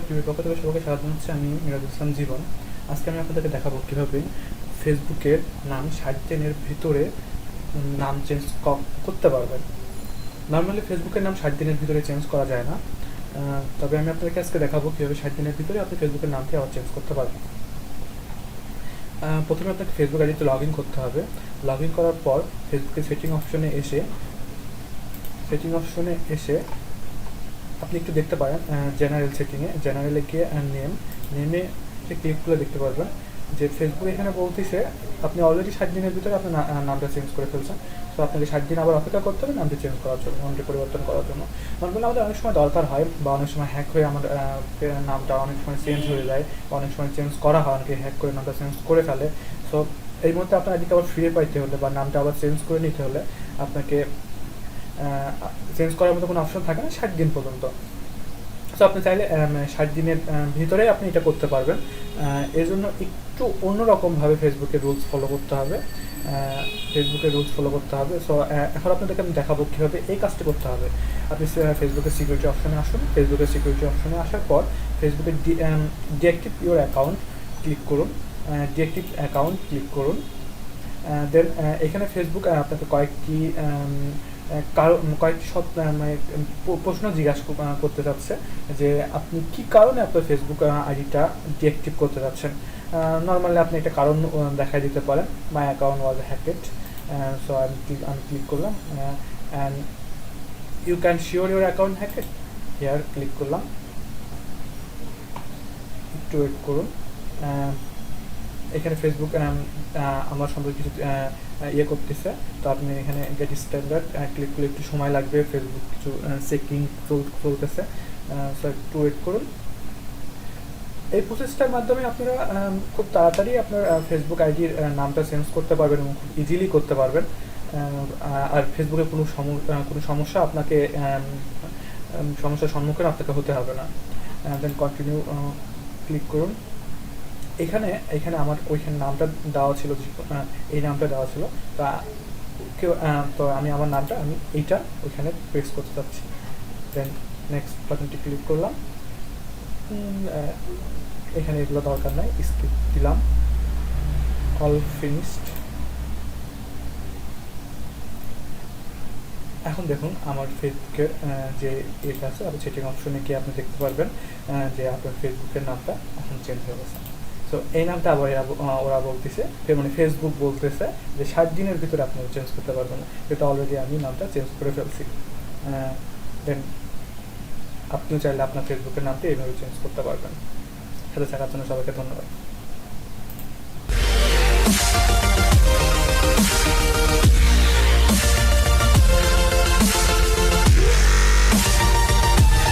টিভির পক্ষ থেকে সবাইকে স্বাগত জানাচ্ছি। আমি মিরাজুল ইসলাম জীবন। আজকে আমি আপনাদেরকে দেখাবো কীভাবে ফেসবুকের নাম 60 দিনের ভিতরে নাম চেঞ্জ করতে পারবেন। নর্মালি ফেসবুকের নাম 60 দিনের ভিতরে চেঞ্জ করা যায় না, তবে আমি আপনাদেরকে আজকে দেখাবো কীভাবে 60 দিনের ভিতরে আপনি ফেসবুকের নামটি আবার চেঞ্জ করতে পারবেন। প্রথমে আপনাকে ফেসবুক আইডিতে লগ ইন করতে হবে। লগ ইন করার পর ফেসবুকের সেটিং অপশনে এসে আপনি একটু দেখতে পারেন জেনারেল জেনারেলে গিয়ে নেমে ক্লিক করে দেখতে পারবেন যে ফেসবুক এখানে বলতেছে আপনি অলরেডি 60 দিনের ভিতরে আপনার নামটা চেঞ্জ করে ফেলছেন। তো আপনাকে 60 দিন আবার অপেক্ষা করতে হবে নামটি চেঞ্জ করার জন্য, নামটি পরিবর্তন করার জন্য। নর্মালি আমাদের অনেক সময় দরকার হয় বা অনেক সময় হ্যাক হয়ে আমার নামটা অনেক সময় চেঞ্জ হয়ে যায় বা অনেক সময় চেঞ্জ করা হয়, অনেকে হ্যাক করে নামটা চেঞ্জ করে ফেলে। সো এই মুহূর্তে আপনার আইডিটা আবার ফিরে পাইতে হলে বা নামটা আবার চেঞ্জ করে নিতে হলে আপনাকে চেঞ্জ করার মতো কোনো অপশন থাকে না 60 দিন পর্যন্ত। সো আপনি চাইলে 60 দিনের ভিতরে আপনি এটা করতে পারবেন। এর জন্য একটু অন্যরকমভাবে ফেসবুকের রুলস ফলো করতে হবে। সো এখন আপনাদেরকে আমি দেখাবো কীভাবে এই কাজটি করতে হবে। আপনি ফেসবুকের সিকিউরিটি অপশনে আসুন। ফেসবুকের সিকিউরিটি অপশনে আসার পর ফেসবুকের ডিঅ্যাক্টিভ ইউর অ্যাকাউন্ট ক্লিক করুন। দেন এখানে ফেসবুক আপনাকে কয়েকটি মানে প্রশ্ন জিজ্ঞাসা করতে চাচ্ছে যে আপনি কি কারণে আপনার ফেসবুক আইডিটা ডিঅ্যাক্টিভ করতে চাচ্ছেন। নর্মালি আপনি একটা কারণ দেখাই দিতে পারেন, my account was hacked. So আমি ক্লিক করলাম and you can sure your account hacked, here click করলাম। একটু ওয়েট করুন। এখানে ফেসবুক আমার সম্পর্কে কিছু ইয়ে করতেছে, তো আপনি এখানে গেট স্ট্যান্ডার্ড ক্লিক করলে একটু সময় লাগবে, ফেসবুক কিছু চেকিং চলতেছে। সো একটু ওয়েট করুন। এই প্রসেসটার মাধ্যমে আপনারা খুব তাড়াতাড়ি আপনার ফেসবুক আইডির নামটা চেঞ্জ করতে পারবেন এবং খুব ইজিলি করতে পারবেন। আর ফেসবুকে কোনো সমস্যা আপনাকে সমস্যার সম্মুখীন আপনাকে হতে হবে না। দেন কন্টিনিউ ক্লিক করুন। এখানে আমার ওইখানে নামটা দেওয়া ছিল, এই নামটা দেওয়া ছিল। তো আমি আমার নামটা এইটা ওইখানে প্রেস করতে চাচ্ছি। দেন নেক্সট বাটনটি ক্লিক করলাম। এখানে এগুলো দরকার নাই, স্কিপ দিলাম। All finished. এখন দেখুন আমার ফেসবুকের যে এটা আছে, আপনি সেটিং অপশনে গিয়ে আপনি দেখতে পারবেন যে আপনার ফেসবুকের নামটা এখন চেঞ্জ হয়ে গেছে। সো এই নামটা আবার ওরা বলতেছে, মানে ফেসবুক বলতেছে যে 60 দিনের ভিতরে আপনি চেঞ্জ করতে পারবেন না, এটা অলরেডি আমি নামটা চেঞ্জ করে ফেলছি। দেন আপনিও চাইলে আপনার ফেসবুকের নামটা এইভাবে চেঞ্জ করতে পারবেন। সাথে থাকার জন্য সবাইকে ধন্যবাদ।